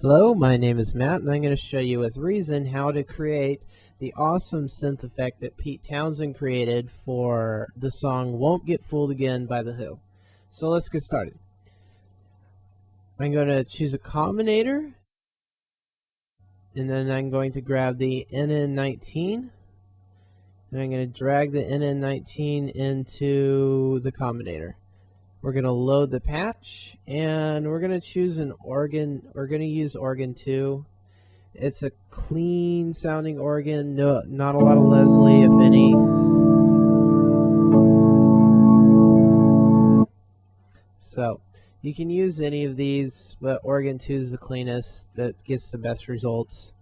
Hello, my name is Matt, and I'm going to show you with Reason how to create the awesome synth effect that Pete Townsend created for the song Won't Get Fooled Again by The Who. So let's get started. I'm going to choose a combinator, and then I'm going to grab the NN19, and I'm going to drag the NN19 into the combinator. We're going to load the patch, and we're going to choose an organ. We're going to use organ 2. It's a clean sounding organ, not a lot of Leslie, if any. So you can use any of these, but organ 2 is the cleanest, that gets the best results.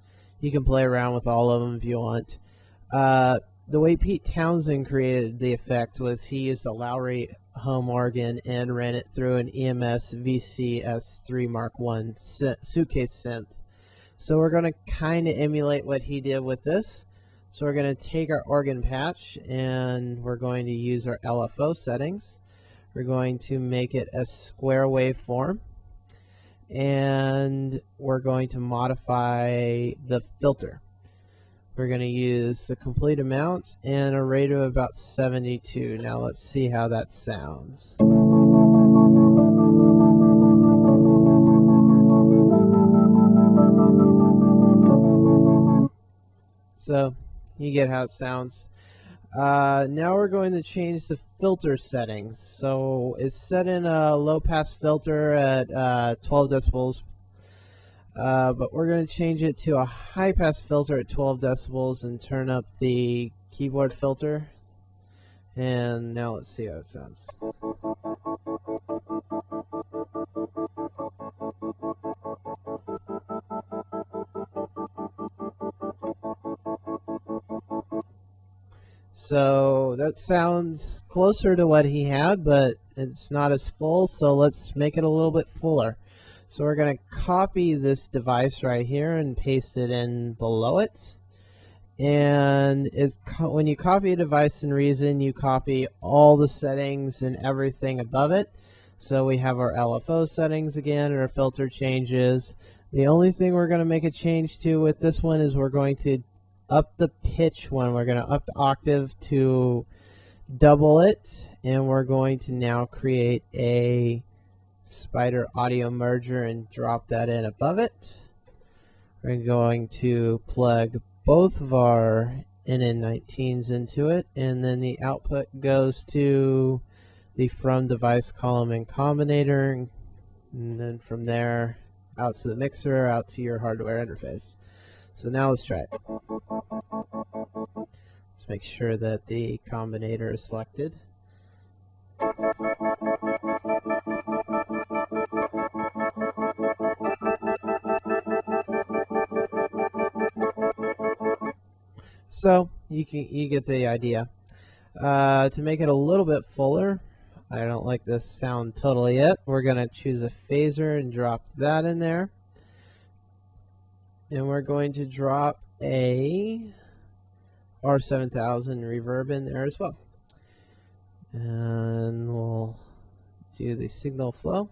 You can play around with all of them if you want. The way Pete Townsend created the effect was he used a Lowry home organ and ran it through an EMS VCS3 Mark I suitcase synth. So we're going to kind of emulate what he did with this. So we're going to take our organ patch and we're going to use our LFO settings. We're going to make it a square waveform, and we're going to modify the filter. We're going to use the complete amount and a rate of about 72. Now let's see how that sounds. So you get how it sounds. Now we're going to change the filter settings. So it's set in a low pass filter at 12 decibels. But we're going to change it to a high pass filter at 12 decibels and turn up the keyboard filter. And now let's see how it sounds. So that sounds closer to what he had, but it's not as full, so let's make it a little bit fuller. So we're going to copy this device right here and paste it in below it. And when you copy a device in Reason, you copy all the settings and everything above it. So we have our LFO settings again and our filter changes. The only thing we're going to make a change to with this one is we're going to up the pitch one. We're going to up the octave to double it, and we're going to now create a spider audio merger and drop that in above it. We're going to plug both of our NN19s into it, and then the output goes to the from device column and combinator, and then from there out to the mixer, out to your hardware interface. So now let's try it. Let's make sure that the combinator is selected. So you get the idea. To make it a little bit fuller, I don't like this sound totally yet. We're going to choose a phaser and drop that in there. And we're going to drop a R7000 reverb in there as well. And we'll do the signal flow.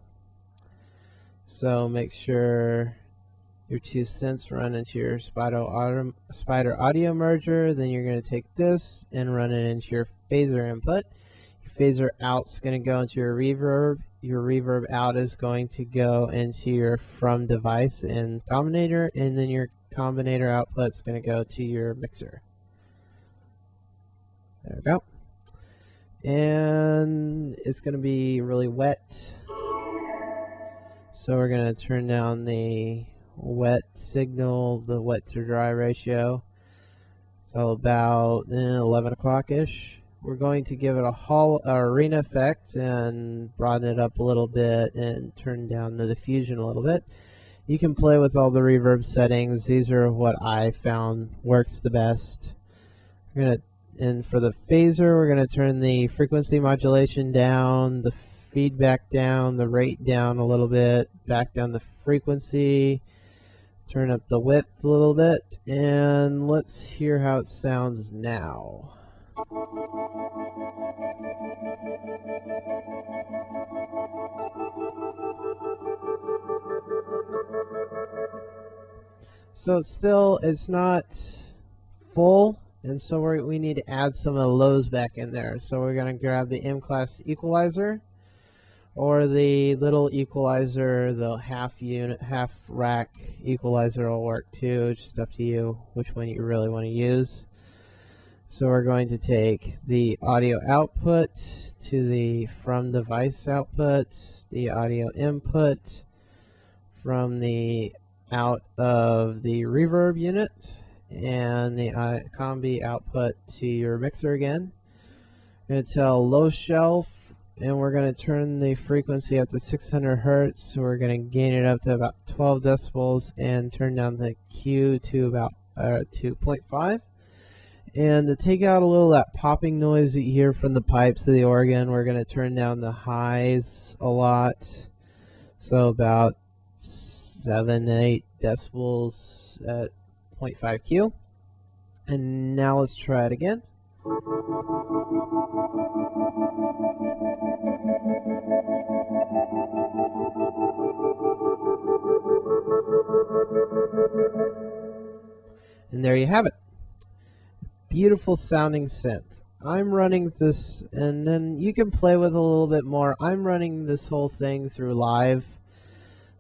So make sure your two synths run into your spider audio merger. Then you're going to take this and run it into your phaser input. Your phaser out's going to go into your reverb. Your reverb out is going to go into your from device and combinator, and then your combinator output's going to go to your mixer. There we go. And it's going to be really wet. So we're going to turn down the wet signal, the wet to dry ratio. So about 11 o'clock-ish. We're going to give it a arena effect and broaden it up a little bit and turn down the diffusion a little bit. You can play with all the reverb settings. These are what I found works the best. And for the phaser, we're going to turn the frequency modulation down, the feedback down, the rate down a little bit, back down the frequency, turn up the width a little bit, and let's hear how it sounds now. So it's not full, and so we need to add some of the lows back in there. So we're going to grab the M class equalizer, or the little equalizer, the half rack equalizer will work too. It's just up to you which one you really want to use. So we're going to take the audio output to the from device output, the audio input from the out of the reverb unit, and the combi output to your mixer again. I'm going to tell low shelf, and we're going to turn the frequency up to 600 hertz. So we're going to gain it up to about 12 decibels and turn down the Q to about 2.5. And to take out a little of that popping noise that you hear from the pipes of the organ, we're going to turn down the highs a lot. So about 7 8 decibels at 0.5 Q. And now let's try it again. And there you have it. Beautiful sounding synth. I'm running this, and then you can play with a little bit more. I'm running this whole thing through Live.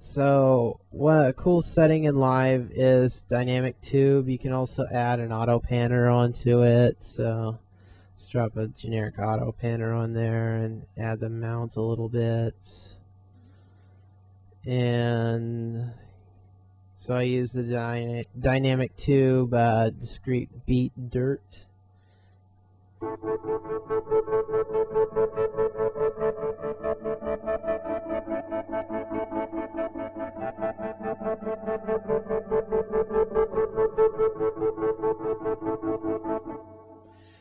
So what a cool setting in Live is dynamic tube. You can also add an auto panner onto it. So let's drop a generic auto panner on there and add the mount a little bit. And so I use the dynamic tube discrete beat dirt.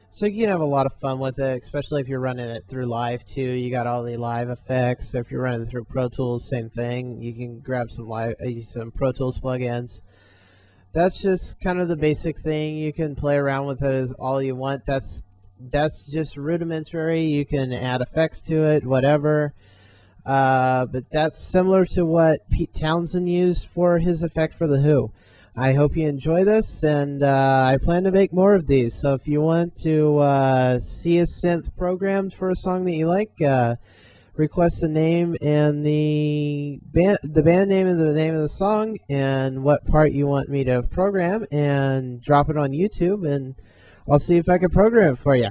So you can have a lot of fun with it, especially if you're running it through Live too. You got all the live effects. So if you're running it through Pro Tools, same thing. You can grab some Pro Tools plugins. That's just kind of the basic thing. You can play around with it as all you want. That's just rudimentary. You can add effects to it, whatever. But that's similar to what Pete Townsend used for his effect for The Who. I hope you enjoy this, and I plan to make more of these. So if you want to see a synth programmed for a song that you like, request the name and the band name and the name of the song and what part you want me to program, and drop it on YouTube, and I'll see if I can program it for you.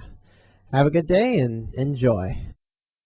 Have a good day and enjoy.